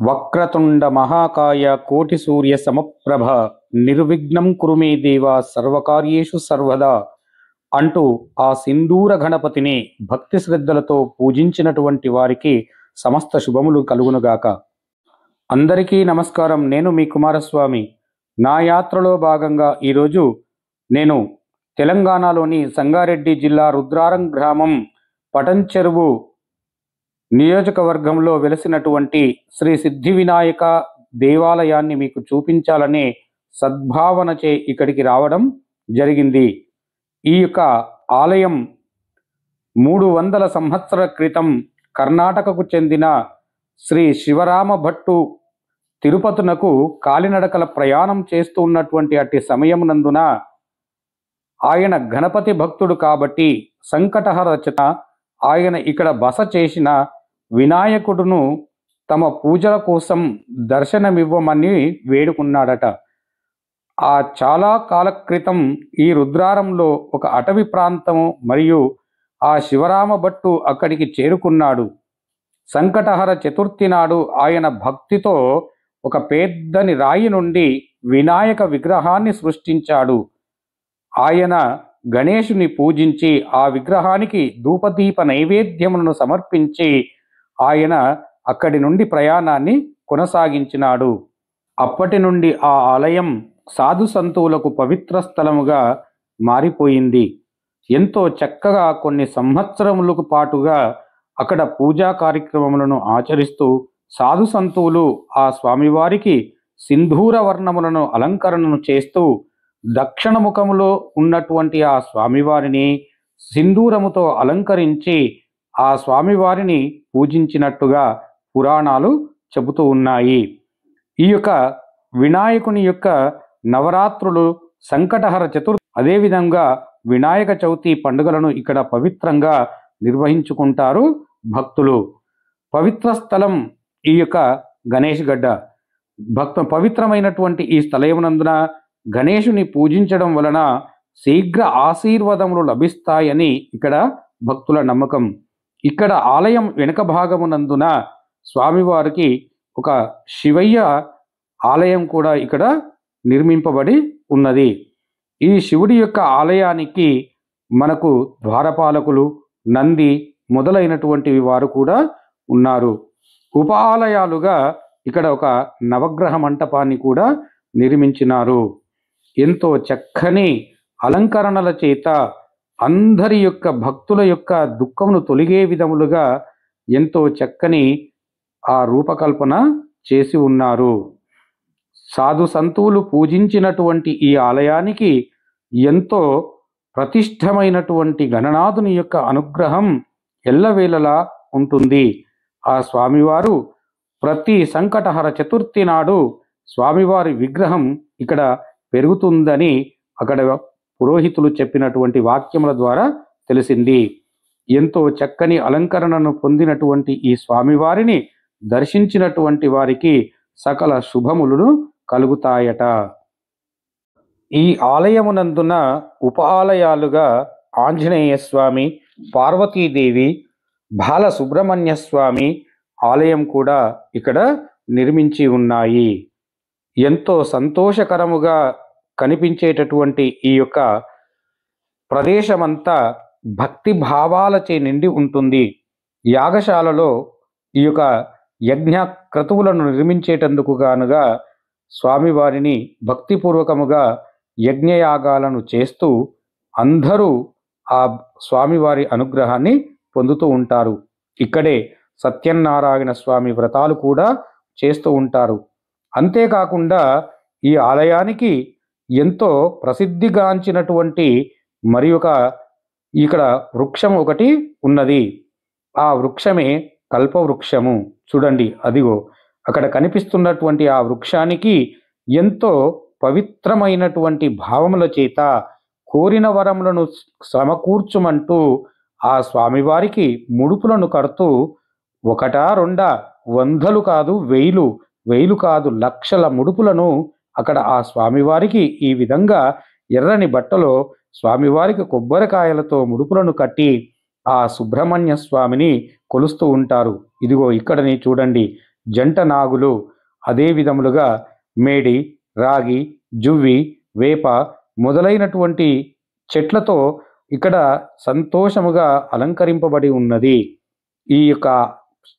వక్రతుండ మహాకాయ కోటి సూర్య సమప్రభ నిర్విఘ్నం కురు మే దేవ సర్వకార్యేషు సర్వదా అంటూ ఆ సింధూర గణపతిని భక్తి శ్రద్ధలతో పూజించినటువంటి వారికి సమస్త శుభములు కలుగునుగాక. అందరికీ నమస్కారం. నేను మీ కుమారస్వామి. నా యాత్రలో భాగంగా ఈరోజు నేను తెలంగాణలోని సంగారెడ్డి జిల్లా రుద్రారం గ్రామం పటంచెరువు నియోజకవర్గంలో వెలసినటువంటి శ్రీ సిద్ధి వినాయక దేవాలయాన్ని మీకు చూపించాలనే సద్భావనచే ఇక్కడికి రావడం జరిగింది. ఈ యొక్క ఆలయం 300 సంవత్సరాల క్రితం కర్ణాటకకు చెందిన శ్రీ శివరామ భట్టు తిరుపతునకు కాలినడకల ప్రయాణం చేస్తూ ఉన్నటువంటి అట్టి సమయమునందున ఆయన గణపతి భక్తుడు కాబట్టి సంకటహర రచన ఆయన ఇక్కడ బస చేసిన వినాయకుడును తమ పూజల కోసం దర్శనమివ్వమని వేడుకున్నాడట. ఆ చాలా కాల క్రితం ఈ రుద్రారంలో ఒక అటవీ ప్రాంతము మరియు ఆ శివరామ భట్టు అక్కడికి చేరుకున్నాడు. సంకటహర చతుర్థి నాడు ఆయన భక్తితో ఒక పెద్దని రాయి నుండి వినాయక విగ్రహాన్ని సృష్టించాడు. ఆయన గణేశుని పూజించి ఆ విగ్రహానికి ధూపదీప నైవేద్యములను సమర్పించి ఆయన అక్కడి నుండి ప్రయాణాన్ని కొనసాగించినాడు. అప్పటి నుండి ఆ ఆలయం సాధు సంతువులకు పవిత్ర స్థలముగా మారిపోయింది. ఎంతో చక్కగా కొన్ని సంవత్సరములకు పాటుగా అక్కడ పూజా కార్యక్రమములను ఆచరిస్తూ సాధు సంతువులు ఆ స్వామివారికి సింధూర వర్ణములను అలంకరణను చేస్తూ దక్షిణ ముఖములో ఉన్నటువంటి ఆ స్వామివారిని సింధూరముతో అలంకరించి ఆ స్వామివారిని పూజించినట్టుగా పురాణాలు చెబుతూ ఉన్నాయి. ఈ యొక్క వినాయకుని యొక్క నవరాత్రులు, సంకటహర చతుర్థి, అదేవిధంగా వినాయక చవితి పండుగలను ఇక్కడ పవిత్రంగా నిర్వహించుకుంటారు భక్తులు. పవిత్ర స్థలం ఈ యొక్క గణేష్ గడ్డ. పవిత్రమైనటువంటి ఈ స్థలమునందున గణేశుని పూజించడం వలన శీఘ్ర ఆశీర్వాదములు లభిస్తాయని ఇక్కడ భక్తుల నమ్మకం. ఇక్కడ ఆలయం వెనుక భాగమునందున స్వామివారికి ఒక శివయ్య ఆలయం కూడా ఇక్కడ నిర్మింపబడి ఉన్నది. ఈ శివుడి యొక్క ఆలయానికి మనకు ద్వారపాలకులు, నంది మొదలైనటువంటి వారు కూడా ఉన్నారు. ఉప ఆలయాలుగా ఇక్కడ ఒక నవగ్రహ మంటపాన్ని కూడా నిర్మించినారు. ఎంతో చక్కని అలంకరణల చేత అందరి యొక్క భక్తుల యొక్క దుఃఖమును తొలగే విధములుగా ఎంతో చక్కని ఆ రూపకల్పన చేసి ఉన్నారు. సాధు సంతువులు పూజించినటువంటి ఈ ఆలయానికి ఎంతో ప్రతిష్టమైనటువంటి గణనాథుని యొక్క అనుగ్రహం ఎల్లవేళలా ఉంటుంది. ఆ స్వామివారు ప్రతి సంకటహర చతుర్థి నాడు స్వామివారి విగ్రహం ఇక్కడ పెరుగుతుందని అక్కడ పురోహితులు చెప్పినటువంటి వాక్యముల ద్వారా తెలిసింది. ఎంతో చక్కని అలంకరణను పొందినటువంటి ఈ స్వామివారిని దర్శించినటువంటి వారికి సకల శుభములను కలుగుతాయట. ఈ ఆలయమునందున ఉప ఆలయాలుగా ఆంజనేయ స్వామి, పార్వతీదేవి, బాల సుబ్రహ్మణ్య స్వామి ఆలయం కూడా ఇక్కడ నిర్మించి ఉన్నాయి. ఎంతో సంతోషకరముగా కనిపించేటటువంటి ఈ యొక్క ప్రదేశమంతా భక్తి భావాలచే నిండి ఉంటుంది. యాగశాలలో ఈ యొక్క యజ్ఞ క్రతువులను నిర్మించేటందుకు గానుగా స్వామివారిని భక్తిపూర్వకముగా యజ్ఞయాగాలను చేస్తూ అందరూ ఆ స్వామివారి అనుగ్రహాన్ని పొందుతూ ఉంటారు. ఇక్కడే సత్యనారాయణ స్వామి వ్రతాలు కూడా చేస్తూ ఉంటారు. అంతేకాకుండా ఈ ఆలయానికి ఎంతో ప్రసిద్ధిగాంచినటువంటి మరి ఒక ఇక్కడ వృక్షం ఒకటి ఉన్నది. ఆ వృక్షమే కల్పవృక్షము. చూడండి, అదిగో అక్కడ కనిపిస్తున్నటువంటి ఆ వృక్షానికి ఎంతో పవిత్రమైనటువంటి భావముల చేత కోరిన వరములను సమకూర్చుమంటూ ఆ స్వామివారికి ముడుపులను కడుతూ ఒకటా రెండా, 100లు కాదు, 1000 కాదు, లక్షల ముడుపులను అక్కడ ఆ స్వామివారికి ఈ విధంగా ఎర్రని బట్టలో స్వామివారికి కొబ్బరికాయలతో ముడుపులను కట్టి ఆ సుబ్రహ్మణ్య స్వామిని కొలుస్తూ ఉంటారు. ఇదిగో ఇక్కడని చూడండి, జంట నాగులు, అదే విధములుగా మేడి, రాగి, జువ్వి, వేప మొదలైనటువంటి చెట్లతో ఇక్కడ సంతోషముగా అలంకరింపబడి ఉన్నది. ఈ యొక్క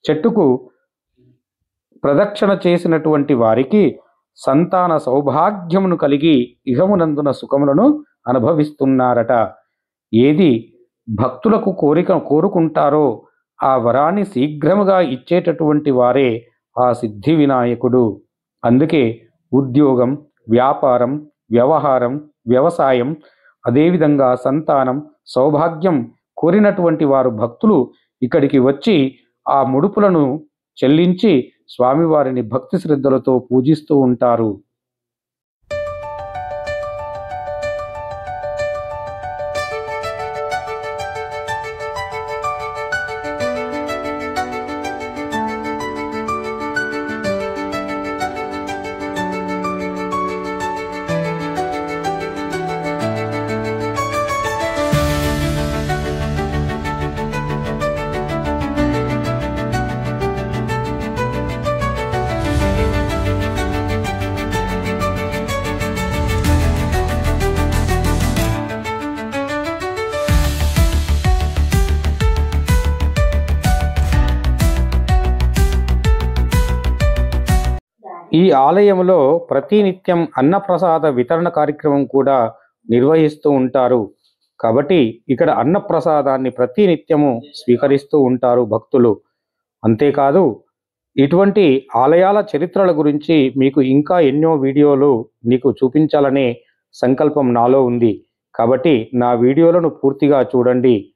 చెట్టుకు ప్రదక్షిణ చేసినటువంటి వారికి సంతాన సౌభాగ్యమును కలిగి ఇహమునందున సుఖములను అనుభవిస్తున్నారట. ఏది భక్తులకు కోరుకుంటారో ఆ వరాన్ని శీఘ్రముగా ఇచ్చేటటువంటి వారే ఆ సిద్ధి వినాయకుడు. అందుకే ఉద్యోగం, వ్యాపారం, వ్యవహారం, వ్యవసాయం, అదేవిధంగా సంతానం, సౌభాగ్యం కోరినటువంటి వారు భక్తులు ఇక్కడికి వచ్చి ఆ ముడుపులను చెల్లించి స్వామివారిని భక్తి శ్రద్ధలతో పూజిస్తూ ఉంటారు. ఈ ఆలయంలో ప్రతినిత్యం అన్నప్రసాద వితరణ కార్యక్రమం కూడా నిర్వహిస్తూ ఉంటారు. కాబట్టి ఇక్కడ అన్నప్రసాదాన్ని ప్రతినిత్యము స్వీకరిస్తూ ఉంటారు భక్తులు. అంతేకాదు ఇటువంటి ఆలయాల చరిత్రల గురించి మీకు ఇంకా ఎన్నో వీడియోలు మీకు చూపించాలనే సంకల్పం నాలో ఉంది. కాబట్టి నా వీడియోలను పూర్తిగా చూడండి.